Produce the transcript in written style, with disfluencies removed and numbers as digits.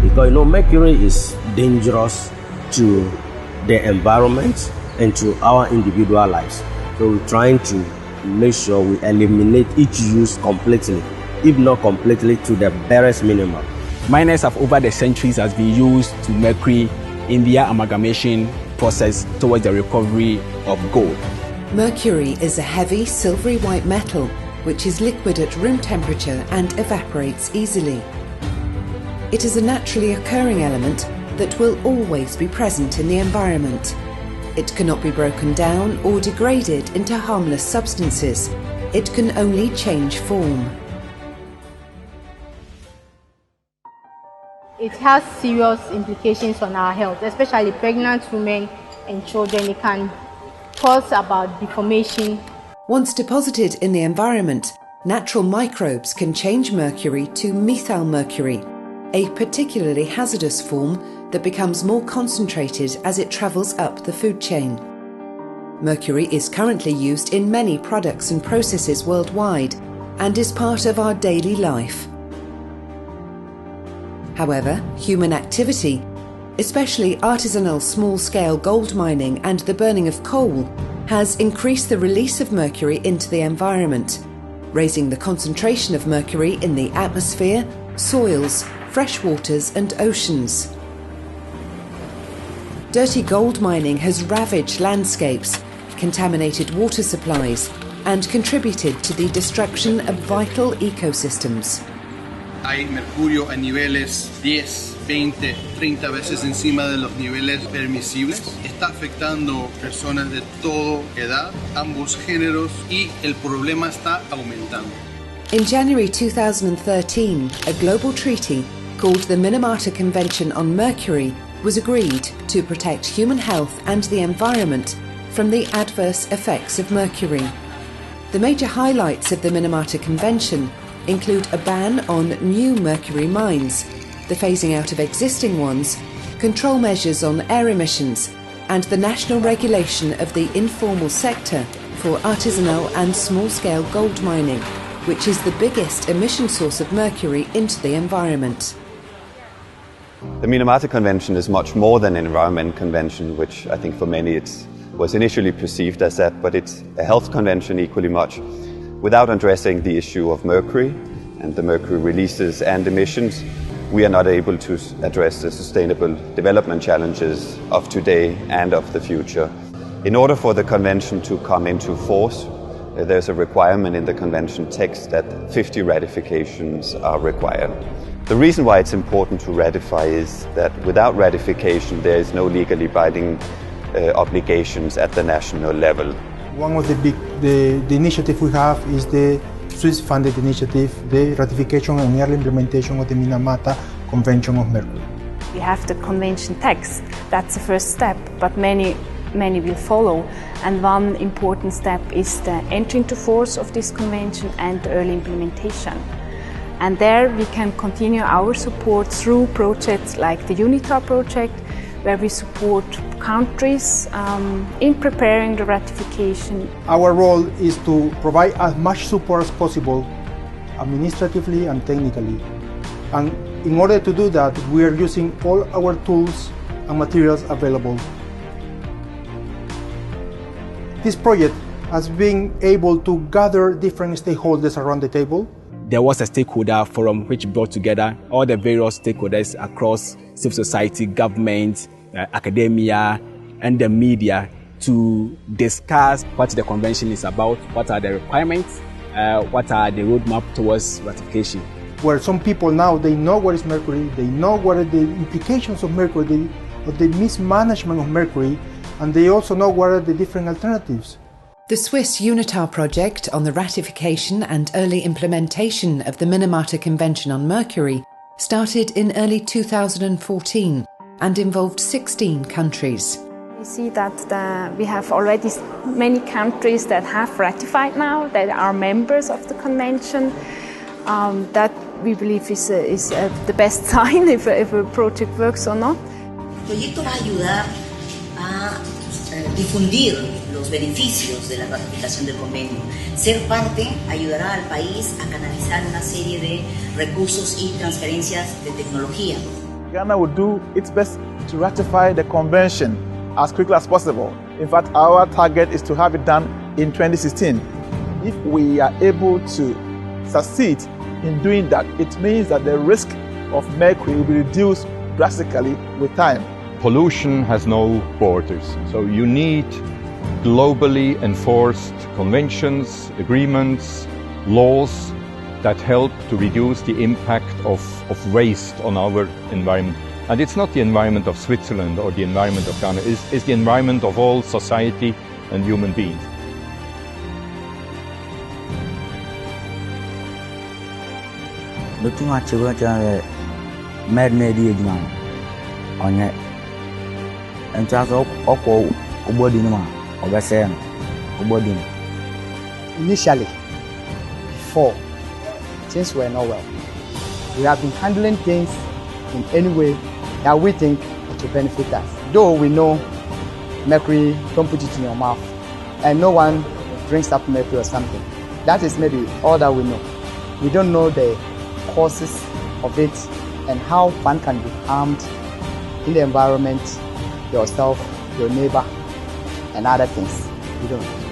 Because mercury is dangerous to the environment and to our individual lives. So we're trying to make sure we eliminate its use completely, if not completely, to the barest minimum. Miners have over the centuries has been used to mercury in their amalgamation process towards the recovery of gold. Mercury is a heavy silvery white metal which is liquid at room temperature and evaporates easily. It is a naturally occurring element that will always be present in the environment. It cannot be broken down or degraded into harmless substances. It can only change form. It has serious implications on our health, especially pregnant women and children. It can cause about deformation. Once deposited in the environment, natural microbes can change mercury to methylmercury, a particularly hazardous form that becomes more concentrated as it travels up the food chain. Mercury is currently used in many products and processes worldwide and is part of our daily life. However, human activity, especially artisanal small-scale gold mining and the burning of coal, has increased the release of mercury into the environment, raising the concentration of mercury in the atmosphere, soils, fresh waters and oceans. Dirty gold mining has ravaged landscapes, contaminated water supplies, and contributed to the destruction of vital ecosystems. Hay mercurio a niveles 10, 20, 30 veces encima de los niveles permisibles. Está afectando personas de toda edad, ambos géneros, y el problema está aumentando. In January 2013, a global treaty called the Minamata Convention on Mercury was agreed to protect human health and the environment from the adverse effects of mercury. The major highlights of the Minamata Convention include a ban on new mercury mines, the phasing out of existing ones, control measures on air emissions, and the national regulation of the informal sector for artisanal and small-scale gold mining, which is the biggest emission source of mercury into the environment. The Minamata Convention is much more than an environment convention, which I think for many it was initially perceived as that, but it's a health convention equally much. Without addressing the issue of mercury and the mercury releases and emissions, we are not able to address the sustainable development challenges of today and of the future. In order for the convention to come into force, there's a requirement in the convention text that 50 ratifications are required. The reason why it's important to ratify is that without ratification there is no legally binding obligations at the national level. One of the initiative we have is the Swiss-funded initiative, the ratification and early implementation of the Minamata Convention of Mercury. We have the convention text, that's the first step, but many will follow. And one important step is the entry into force of this convention and the early implementation. And there we can continue our support through projects like the UNITAR project, where we support countries in preparing the ratification. Our role is to provide as much support as possible, administratively and technically. And in order to do that, we are using all our tools and materials available. This project has been able to gather different stakeholders around the table. There was a stakeholder forum which brought together all the various stakeholders across civil society, government, academia, and the media to discuss what the convention is about, what are the requirements, what are the roadmap towards ratification. Where some people now, they know what is mercury, they know what are the implications of mercury, of the mismanagement of mercury, and they also know what are the different alternatives. The Swiss UNITAR project on the ratification and early implementation of the Minamata Convention on Mercury started in early 2014 and involved 16 countries. We see that we have already many countries that have ratified now, that are members of the convention. That we believe is the best sign if a project works or not. El proyecto va a ayudar a difundir los beneficios de la ratificación del convenio. Ser parte ayudará al país a canalizar una serie de recursos y transferencias de tecnología. Ghana will do its best to ratify the convention as quickly as possible. In fact, our target is to have it done in 2016. If we are able to succeed in doing that, it means that the risk of mercury will be reduced drastically with time. Pollution has no borders, so you need globally enforced conventions, agreements, laws that help to reduce the impact of waste on our environment. And it's not the environment of Switzerland or the environment of Ghana, it's the environment of all society and human beings. Looking at you, mad media on it. And just Initially, before, things were not well. We have been handling things in any way that we think it will benefit us. Though we know mercury, don't put it in your mouth, and no one drinks up mercury or something. That is maybe all that we know. We don't know the causes of it and how one can be harmed in the environment, yourself, your neighbor, and other things. We don't know.